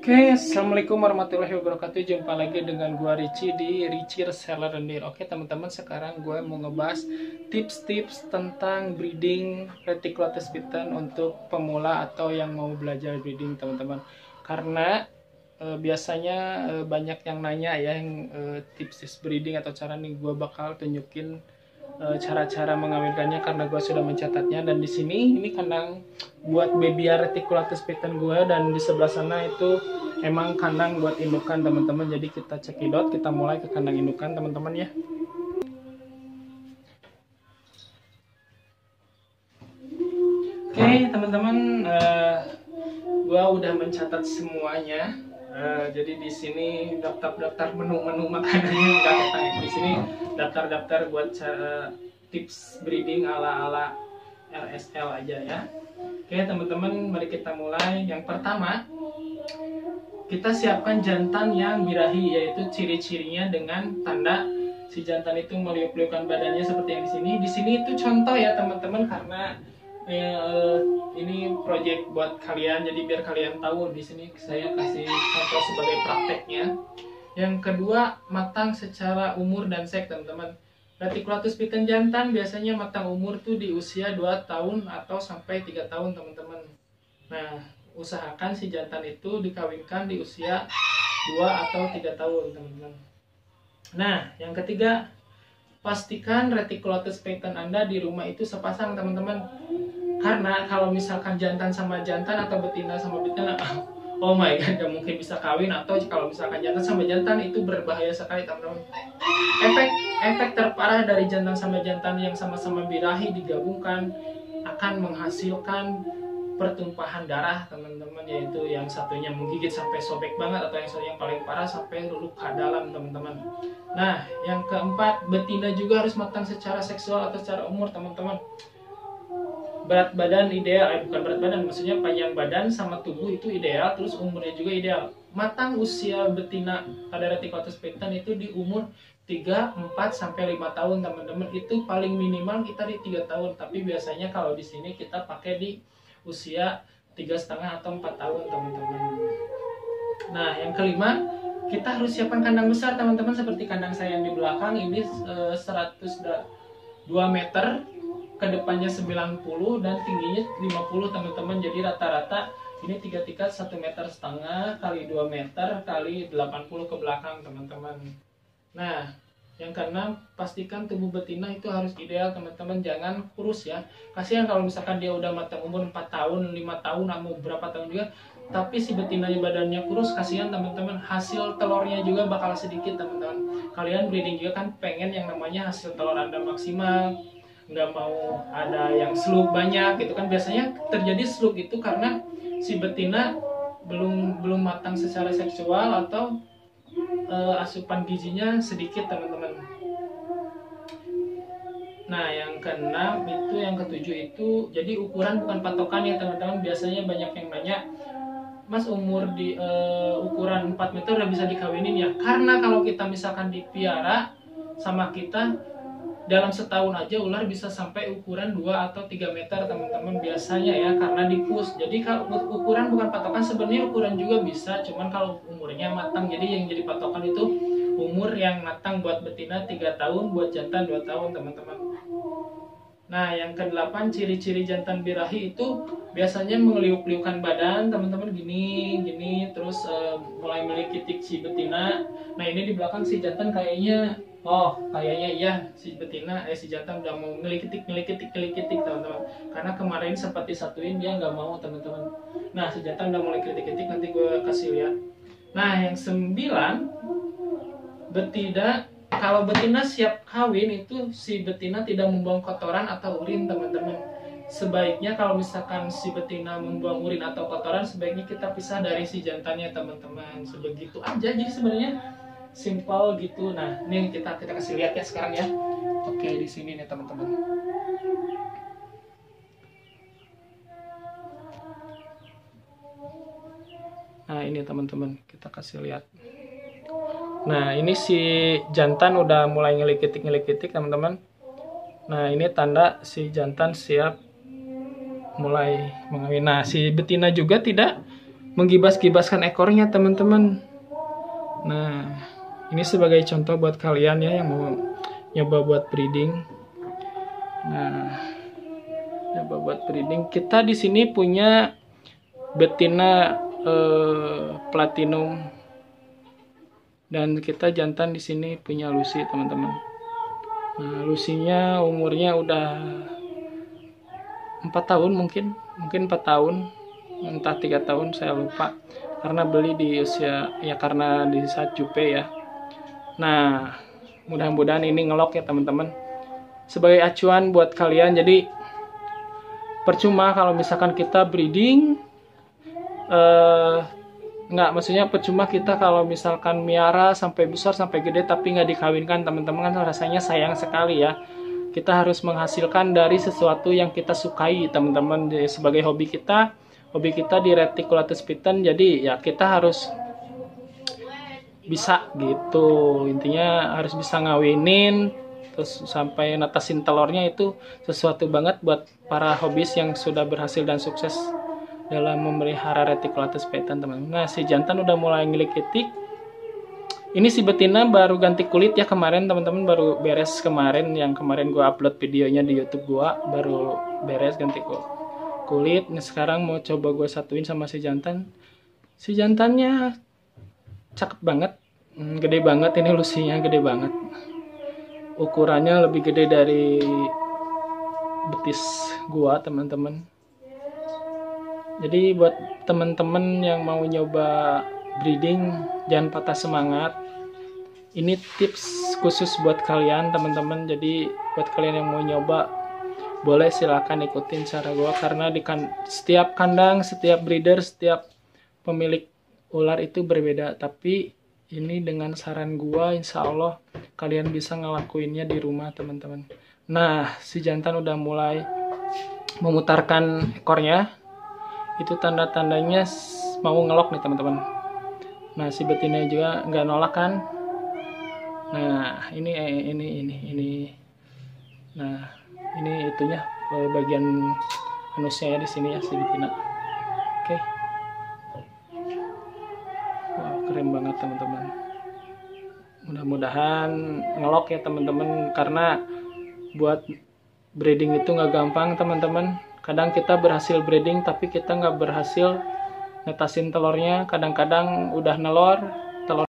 Oke, assalamualaikum warahmatullahi wabarakatuh. Jumpa lagi dengan gua Ricci di Ricci Reseller Rendir. Oke teman-teman, sekarang gue mau ngebahas tips-tips tentang breeding Reticulatus Bittern untuk pemula atau yang mau belajar breeding teman-teman. Karena biasanya banyak yang nanya ya, yang tips-tips breeding atau cara nih, gue bakal tunjukin cara-cara mengawinkannya karena gue sudah mencatatnya. Dan di sini ini kandang buat baby Reticulatus Bittern gue, dan di sebelah sana itu emang kandang buat indukan teman-teman. Jadi kita cekidot, kita mulai ke kandang indukan teman-teman ya. Oke teman-teman, gue udah mencatat semuanya. Jadi di sini daftar menu-menu makanannya udah ketang. Di sini daftar buat cara tips breeding ala-ala RSL aja ya. Oke teman-teman, mari kita mulai. Yang pertama, kita siapkan jantan yang birahi, yaitu ciri-cirinya dengan tanda si jantan itu meliuk-liukan badannya seperti yang di sini. Di sini itu contoh ya teman-teman, karena ini project buat kalian, jadi biar kalian tahu. Di sini saya kasih contoh sebagai prakteknya. Yang kedua, matang secara umur dan seks teman-teman. Reticulatus Bittern jantan biasanya matang umur tuh di usia 2 tahun atau sampai 3 tahun teman-teman. Nah, usahakan si jantan itu dikawinkan di usia 2 atau 3 tahun teman-teman. Nah, yang ketiga, pastikan Reticulatus Bittern Anda di rumah itu sepasang teman-teman. Karena kalau misalkan jantan sama jantan atau betina sama betina, oh my god, gak mungkin bisa kawin. Atau kalau misalkan jantan sama jantan, itu berbahaya sekali teman-teman. Efek terparah dari jantan sama jantan yang sama-sama birahi digabungkan akan menghasilkan pertumpahan darah teman-teman, yaitu yang satunya menggigit sampai sobek banget, atau yang paling parah sampai luka dalam teman-teman. Nah, yang keempat, betina juga harus matang secara seksual atau secara umur teman-teman. Berat badan ideal, bukan berat badan, maksudnya panjang badan sama tubuh itu ideal, terus umurnya juga ideal. Matang usia betina pada Reticulatus Bittern itu di umur 3, 4 sampai 5 tahun teman-teman. Itu paling minimal kita di 3 tahun, tapi biasanya kalau di sini kita pakai di usia 3,5 atau 4 tahun teman-teman. Nah, yang kelima, kita harus siapkan kandang besar teman-teman, seperti kandang saya yang di belakang ini 102 meter, kedepannya 90 dan tingginya 50 teman-teman. Jadi rata-rata ini 3 tingkat 1,5 meter kali 2 meter kali 80 ke belakang teman-teman. Nah, yang keenam, pastikan tubuh betina itu harus ideal teman-teman, jangan kurus ya. Kasihan kalau misalkan dia udah matang umur 4 tahun, 5 tahun, mau berapa tahun juga, tapi si betinanya badannya kurus, kasihan teman-teman. Hasil telurnya juga bakal sedikit teman-teman. Kalian breeding juga kan pengen yang namanya hasil telur Anda maksimal, nggak mau ada yang slug banyak gitu kan. Biasanya terjadi slug itu karena si betina belum matang secara seksual atau asupan gizinya sedikit teman-teman. Nah, yang keenam itu, yang ketujuh itu, jadi ukuran bukan patokan ya teman-teman. Biasanya banyak yang nanya, Mas, umur di ukuran 4 meter udah bisa dikawinin ya? Karena kalau kita misalkan dipiara sama kita, dalam setahun aja ular bisa sampai ukuran 2 atau 3 meter teman-teman biasanya ya, karena dipus. Jadi kalau ukuran bukan patokan, sebenarnya ukuran juga bisa, cuman kalau umurnya matang. Jadi yang jadi patokan itu umur yang matang buat betina 3 tahun, buat jantan 2 tahun teman-teman. Nah, yang ke-8, ciri-ciri jantan birahi itu biasanya mengeliuk-liukan badan teman-teman, gini, terus mulai melikitik si betina. Nah, ini di belakang si jantan kayaknya iya, si betina si jantan udah mau ngelikitik teman-teman. Karena kemarin sempat disatuin, dia nggak mau teman-teman. Nah, si jantan udah mulai kritik-kritik, nanti gue kasih lihat. Nah, yang 9, betina. Kalau betina siap kawin itu si betina tidak membuang kotoran atau urin teman-teman. Sebaiknya kalau misalkan si betina membuang urin atau kotoran, sebaiknya kita pisah dari si jantannya teman-teman. Sebegitu aja, jadi sebenarnya simpel gitu. Nah, ini kita kasih lihat ya sekarang ya. Oke, di sini nih teman-teman. Nah, ini teman-teman, kita kasih lihat. Nah, ini si jantan udah mulai ngelikitik teman-teman. Nah, ini tanda si jantan siap mulai mengawin. Nah, si betina juga tidak menggibas-gibaskan ekornya teman-teman. Nah, ini sebagai contoh buat kalian ya yang mau nyoba buat breeding. Nah, nyoba buat breeding. Kita di sini punya betina platinum, dan kita jantan di sini punya Lucy teman-teman. Nah, Lucy-nya umurnya udah 4 tahun mungkin 4 tahun, entah 3 tahun saya lupa, karena beli di usia ya, karena di saat jupe ya. Nah, mudah-mudahan ini ngelok ya teman-teman, sebagai acuan buat kalian. Jadi percuma kalau misalkan kita breeding, maksudnya percuma kita kalau misalkan miara sampai besar sampai gede tapi nggak dikawinkan teman-teman, kan rasanya sayang sekali ya. Kita harus menghasilkan dari sesuatu yang kita sukai teman-teman. Sebagai hobi kita di Reticulatus Python, jadi ya kita harus bisa gitu, intinya harus bisa ngawinin terus sampai natasin telurnya. Itu sesuatu banget buat para hobis yang sudah berhasil dan sukses dalam memelihara Reticulatus Python teman-teman. Nah, si jantan udah mulai ngilik itik. Ini si betina baru ganti kulit ya kemarin teman-teman, baru beres kemarin, yang kemarin gua upload videonya di YouTube gua, baru beres ganti kulit. Nah, sekarang mau coba gua satuin sama si jantan. Si jantannya cakep banget, gede banget, ini Lucy-nya gede banget, ukurannya lebih gede dari betis gua teman-teman. Jadi buat teman-teman yang mau nyoba breeding, jangan patah semangat. Ini tips khusus buat kalian teman-teman. Jadi buat kalian yang mau nyoba, boleh silakan ikutin cara gua, karena di setiap kandang, setiap breeder, setiap pemilik ular itu berbeda. Tapi ini dengan saran gua, insya Allah kalian bisa ngelakuinnya di rumah teman-teman. Nah, si jantan udah mulai memutarkan ekornya. Itu tanda-tandanya mau ngelok nih teman-teman. Nah, si betina juga nggak nolak kan. Nah, ini. Nah, ini itunya bagian anusnya ya di sini ya si betina. Oke. Wah, keren banget teman-teman. Mudah-mudahan ngelok ya teman-teman, karena buat breeding itu nggak gampang teman-teman. Kadang kita berhasil breeding tapi kita nggak berhasil netasin telurnya. Kadang-kadang udah nelor